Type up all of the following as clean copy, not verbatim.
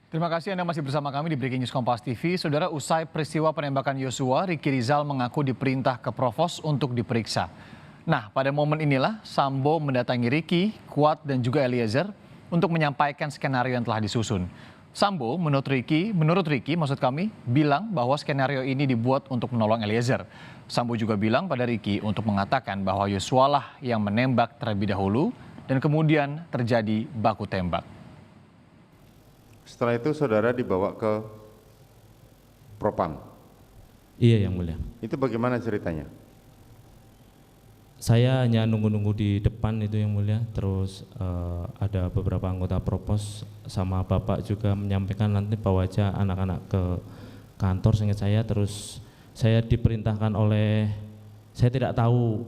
Terima kasih Anda masih bersama kami di Breaking News Kompas TV. Saudara, usai peristiwa penembakan Yosua, Ricky Rizal mengaku diperintah ke Provos untuk diperiksa. Nah, pada momen inilah Sambo mendatangi Ricky, Kuat, dan juga Eliezer untuk menyampaikan skenario yang telah disusun. Sambo menurut Ricky, bilang bahwa skenario ini dibuat untuk menolong Eliezer. Sambo juga bilang pada Ricky untuk mengatakan bahwa Yosua lah yang menembak terlebih dahulu dan kemudian terjadi baku tembak. Setelah itu saudara dibawa ke Propam. Iya, Yang Mulia. Itu bagaimana ceritanya? Saya hanya nunggu-nunggu di depan itu, Yang Mulia. Terus ada beberapa anggota Propos sama Bapak juga menyampaikan nanti bawa aja anak-anak ke kantor seingat saya. Terus saya diperintahkan oleh, saya tidak tahu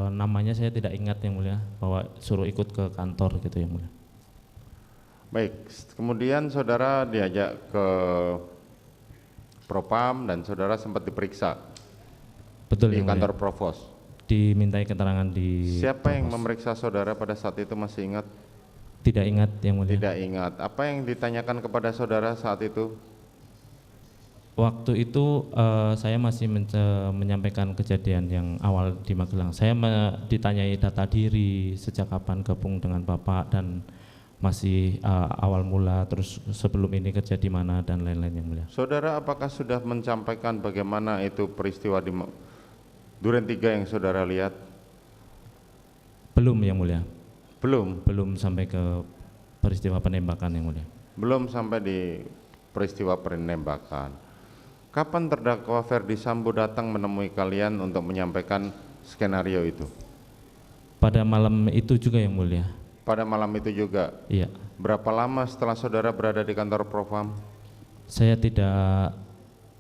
namanya, saya tidak ingat Yang Mulia, bahwa suruh ikut ke kantor gitu Yang Mulia. Baik, kemudian saudara diajak ke Propam dan saudara sempat diperiksa. Betul, di Yang kantor Mulia. Provos. Dimintai keterangan di Siapa yang Provos. memeriksa saudara pada saat itu, masih ingat? Tidak ingat Yang Mulia. Tidak ingat. Apa yang ditanyakan kepada saudara saat itu? Waktu itu saya masih menyampaikan kejadian yang awal di Magelang. Saya ditanyai data diri, sejak kapan gabung dengan Bapak, dan masih awal mula, terus sebelum ini kerja di mana, dan lain-lain Yang Mulia. Saudara apakah sudah menyampaikan bagaimana itu peristiwa di Duren 3 yang saudara lihat? Belum Yang Mulia. Belum Sampai ke peristiwa penembakan Yang Mulia. Belum sampai di peristiwa penembakan. Kapan terdakwa Ferdi Sambo datang menemui kalian untuk menyampaikan skenario itu? Pada malam itu juga Yang Mulia. Pada malam itu juga? Iya. Berapa lama setelah saudara berada di kantor Propam? Saya tidak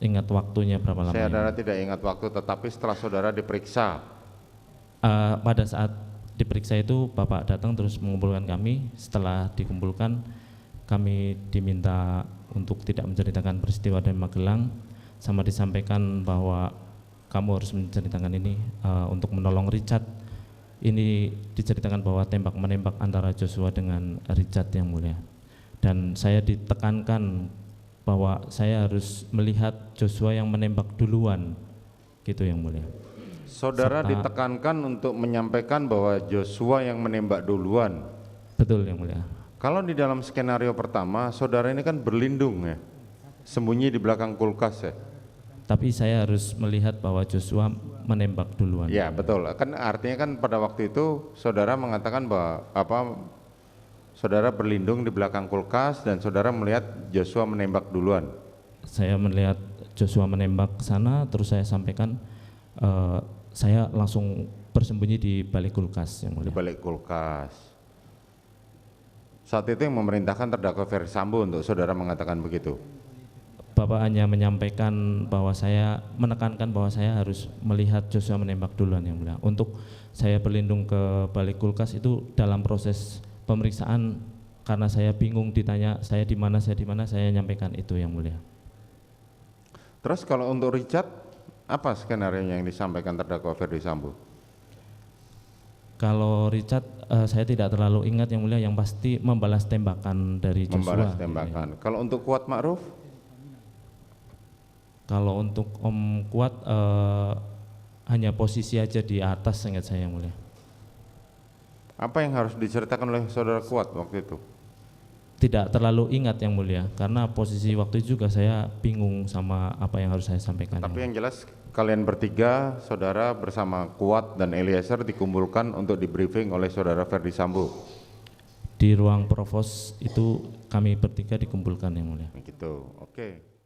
ingat waktunya berapa lama. Saudara tidak ingat waktu, tetapi setelah saudara diperiksa? Pada saat diperiksa itu Bapak datang terus mengumpulkan kami. Setelah dikumpulkan, kami diminta untuk tidak menceritakan peristiwa di Magelang, sama disampaikan bahwa kamu harus menceritakan ini untuk menolong Richard. Ini diceritakan bahwa tembak-menembak antara Joshua dengan Richard Yang Mulia. Dan saya ditekankan bahwa saya harus melihat Joshua yang menembak duluan, gitu Yang Mulia. Saudara ditekankan untuk menyampaikan bahwa Joshua yang menembak duluan? Betul Yang Mulia. Kalau di dalam skenario pertama, saudara ini kan berlindung ya, sembunyi di belakang kulkas ya. Tapi saya harus melihat bahwa Joshua menembak duluan. Ya betul, kan artinya kan pada waktu itu saudara mengatakan bahwa saudara berlindung di belakang kulkas dan saudara melihat Joshua menembak duluan. Saya melihat Joshua menembak ke sana, terus saya sampaikan saya langsung bersembunyi di balik kulkas Yang Mulia. Di balik kulkas. Saat itu yang memerintahkan terdakwa Ferdi Sambo untuk saudara mengatakan begitu? Bapak hanya menyampaikan bahwa saya menekankan bahwa saya harus melihat Joshua menembak duluan Yang Mulia. Untuk saya berlindung ke balik kulkas itu dalam proses pemeriksaan, karena saya bingung ditanya saya di mana, saya nyampaikan itu Yang Mulia. Terus kalau untuk Richard, apa skenario yang disampaikan terdakwa Ferdi Sambo? Kalau Richard saya tidak terlalu ingat Yang Mulia, yang pasti membalas tembakan dari Joshua. Membalas tembakan. Kalau untuk Kuat Ma'ruf? Kalau untuk Om Kuat hanya posisi aja di atas ingat saya Yang Mulia. Apa yang harus diceritakan oleh saudara Kuat waktu itu? Tidak terlalu ingat Yang Mulia, karena posisi waktu itu juga saya bingung sama apa yang harus saya sampaikan. Tapi yang jelas kalian bertiga, saudara bersama Kuat dan Eliezer dikumpulkan untuk di briefing oleh saudara Ferdi Sambo. Di ruang Provos itu kami bertiga dikumpulkan Yang Mulia. Gitu, oke.